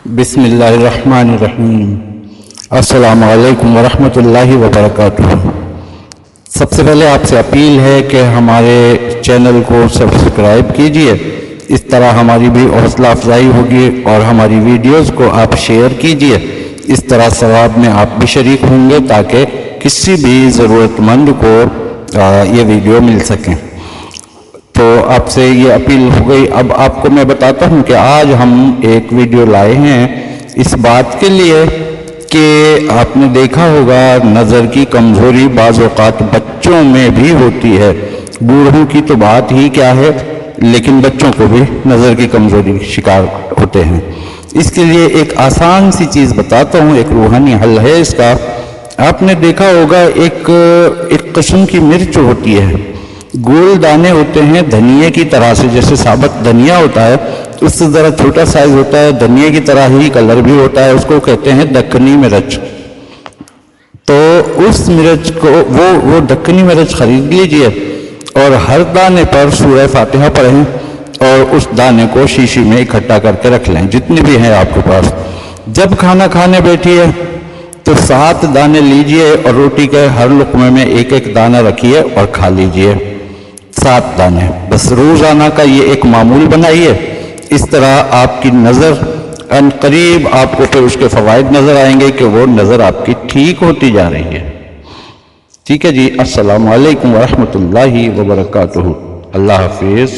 بسم اللہ الرحمن الرحیم۔ السلام علیکم ورحمۃ اللہ وبرکاتہ۔ سب سے پہلے آپ سے اپیل ہے کہ ہمارے چینل کو سبسکرائب کیجئے، اس طرح ہماری بھی حوصلہ افزائی ہوگی، اور ہماری ویڈیوز کو آپ شیئر کیجئے، اس طرح ثواب میں آپ بھی شریک ہوں گے تاکہ کسی بھی ضرورت مند کو یہ ویڈیو مل سکیں۔ تو آپ سے یہ اپیل ہو گئی۔ اب آپ کو میں بتاتا ہوں کہ آج ہم ایک ویڈیو لائے ہیں اس بات کے لیے کہ آپ نے دیکھا ہوگا نظر کی کمزوری بعض اوقات بچوں میں بھی ہوتی ہے، بوڑھوں کی تو بات ہی کیا ہے، لیکن بچوں کو بھی نظر کی کمزوری شکار ہوتے ہیں۔ اس کے لیے ایک آسان سی چیز بتاتا ہوں، ایک روحانی حل ہے اس کا۔ آپ نے دیکھا ہوگا ایک قسم کی مرچ ہوتی ہے، گول دانے ہوتے ہیں دھنیے کی طرح سے، جیسے ثابت دھنیا ہوتا ہے اس سے ذرا چھوٹا سائز ہوتا ہے، دھنیے کی طرح ہی کلر بھی ہوتا ہے، اس کو کہتے ہیں دکنی مرچ۔ تو اس مرچ کو وہ دکنی مرچ خرید لیجئے اور ہر دانے پر سورہ فاتحہ پڑھیں، اور اس دانے کو شیشی میں اکٹھا کر کے رکھ لیں جتنے بھی ہیں آپ کے پاس۔ جب کھانا کھانے بیٹھیے تو 7 دانے لیجئے اور روٹی کے ہر لقمے میں ایک ایک دانہ رکھیے اور کھا لیجئے، 7 دانے بس۔ روزانہ کا یہ ایک معمول بنائیے، اس طرح آپ کی نظر ان قریب آپ کو پھر اس کے فوائد نظر آئیں گے کہ وہ نظر آپ کی ٹھیک ہوتی جا رہی ہے۔ ٹھیک ہے جی، السلام علیکم ورحمۃ اللہ وبرکاتہ۔ اللہ حافظ۔